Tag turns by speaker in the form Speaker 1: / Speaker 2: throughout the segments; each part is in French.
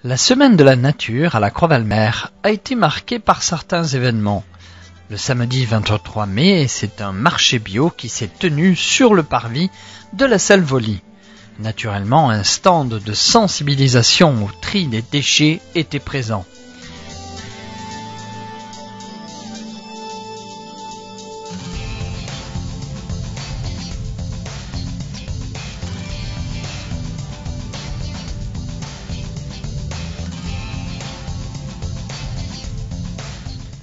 Speaker 1: La semaine de la nature à la Croix-Valmer a été marquée par certains événements. Le samedi 23 mai, c'est un marché bio qui s'est tenu sur le parvis de la Salvolie. Naturellement, un stand de sensibilisation au tri des déchets était présent.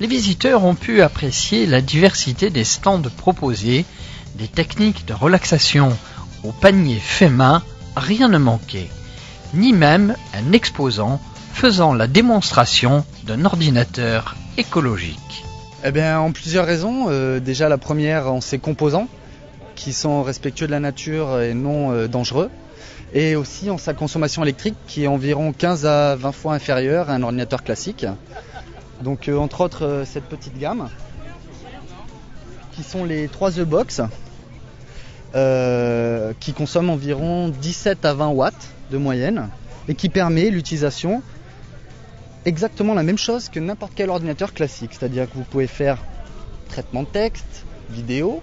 Speaker 1: Les visiteurs ont pu apprécier la diversité des stands proposés, des techniques de relaxation au panier fait main, rien ne manquait, ni même un exposant faisant la démonstration d'un ordinateur écologique.
Speaker 2: Eh bien, en plusieurs raisons. Déjà, la première, en ses composants, qui sont respectueux de la nature et non dangereux. Et aussi en sa consommation électrique, qui est environ 15 à 20 fois inférieure à un ordinateur classique. Donc entre autres cette petite gamme qui sont les 3 The Box qui consomment environ 17 à 20 watts de moyenne et qui permet l'utilisation exactement la même chose que n'importe quel ordinateur classique, c'est-à-dire que vous pouvez faire traitement de texte, vidéo,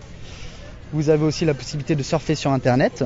Speaker 2: vous avez aussi la possibilité de surfer sur internet.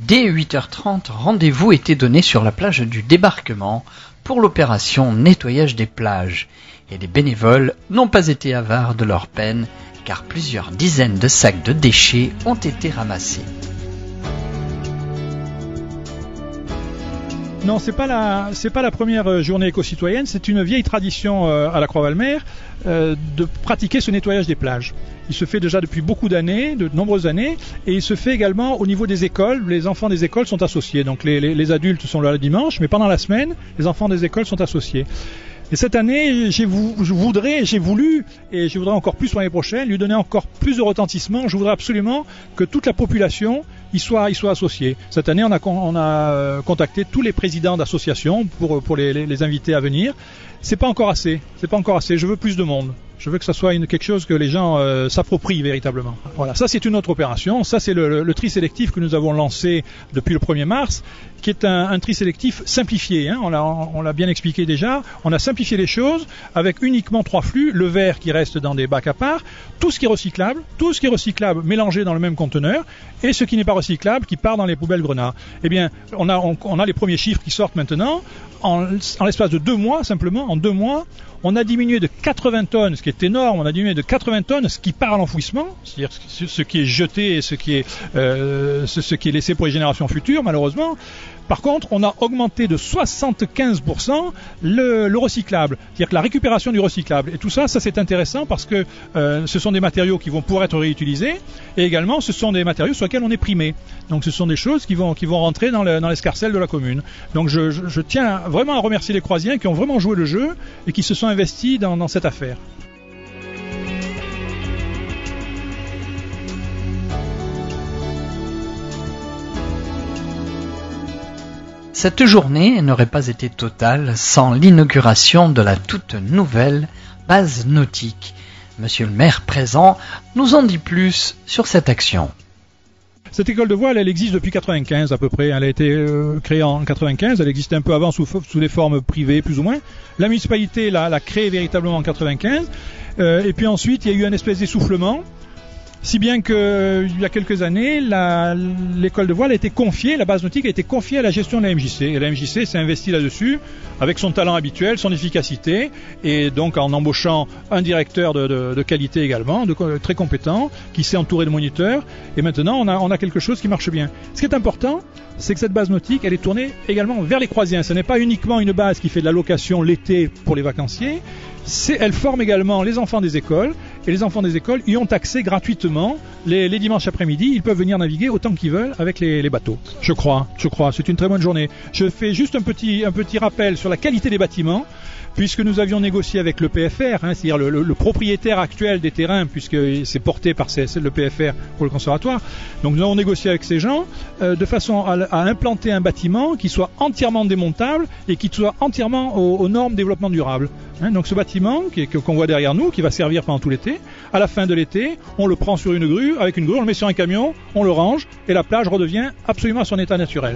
Speaker 1: Dès 8h30, rendez-vous était donné sur la plage du débarquement pour l'opération nettoyage des plages. Et les bénévoles n'ont pas été avares de leur peine, car plusieurs dizaines de sacs de déchets ont été ramassés.
Speaker 3: Non, c'est pas la première journée éco-citoyenne, c'est une vieille tradition à la Croix-Valmer de pratiquer ce nettoyage des plages. Il se fait déjà depuis beaucoup d'années, de nombreuses années, et il se fait également au niveau des écoles. Les enfants des écoles sont associés, donc les adultes sont là le dimanche, mais pendant la semaine, les enfants des écoles sont associés. Et cette année, je voudrais encore plus pour l'année prochaine, lui donner encore plus de retentissement. Je voudrais absolument que toute la population y soit associée. Cette année, on a contacté tous les présidents d'associations pour les inviter à venir. C'est pas encore assez. Je veux plus de monde. Je veux que ça soit quelque chose que les gens s'approprient véritablement. Voilà, ça c'est une autre opération. Ça c'est le tri sélectif que nous avons lancé depuis le 1er mars, qui est un tri sélectif simplifié. Hein. On l'a bien expliqué déjà. On a simplifié les choses avec uniquement 3 flux. Le verre qui reste dans des bacs à part, tout ce qui est recyclable mélangé dans le même conteneur, et ce qui n'est pas recyclable qui part dans les poubelles grenats. Eh bien, on a les premiers chiffres qui sortent maintenant. En l'espace de 2 mois, simplement, en 2 mois, on a diminué de 80 tonnes, ce qui est énorme, on a diminué de 80 tonnes ce qui part à l'enfouissement, c'est-à-dire ce qui est jeté et ce qui est laissé pour les générations futures, malheureusement. Par contre, on a augmenté de 75% le recyclable, c'est-à-dire que la récupération du recyclable. Et tout ça c'est intéressant parce que ce sont des matériaux qui vont pouvoir être réutilisés et également ce sont des matériaux sur lesquels on est primé. Donc ce sont des choses qui vont rentrer dans l'escarcelle de la commune. Donc je tiens vraiment à remercier les Croisiens qui ont vraiment joué le jeu et qui se sont investis dans cette affaire.
Speaker 1: Cette journée n'aurait pas été totale sans l'inauguration de la toute nouvelle base nautique Monsieur le maire présent nous en dit plus sur cette action.
Speaker 3: Cette école de voile, elle existe depuis 95 à peu près. Elle a été créée en 95. Elle existait un peu avant sous des formes privées, plus ou moins. La municipalité l'a créée véritablement en 95. Et puis ensuite, il y a eu un espèce d'essoufflement. Si bien qu'il y a quelques années, l'école de voile a été confiée, la base nautique a été confiée à la gestion de la MJC. Et la MJC s'est investie là-dessus, avec son talent habituel, son efficacité, et donc en embauchant un directeur de qualité également, très compétent, qui s'est entouré de moniteurs. Et maintenant, on a quelque chose qui marche bien. Ce qui est important, c'est que cette base nautique, elle est tournée également vers les croisiens. Ce n'est pas uniquement une base qui fait de la location l'été pour les vacanciers. Elle forme également les enfants des écoles, et les enfants des écoles y ont accès gratuitement les dimanches après-midi. Ils peuvent venir naviguer autant qu'ils veulent avec les bateaux. Je crois, c'est une très bonne journée. Je fais juste un petit rappel sur la qualité des bâtiments, puisque nous avions négocié avec le PFR, c'est-à-dire le propriétaire actuel des terrains, puisque c'est porté par le PFR pour le conservatoire. Donc nous avons négocié avec ces gens de façon à implanter un bâtiment qui soit entièrement démontable et qui soit entièrement aux normes développement durable. Donc ce bâtiment qu'on voit derrière nous, qui va servir pendant tout l'été, à la fin de l'été, on le prend sur une grue, avec une grue, on le met sur un camion, on le range, et la plage redevient absolument à son état naturel.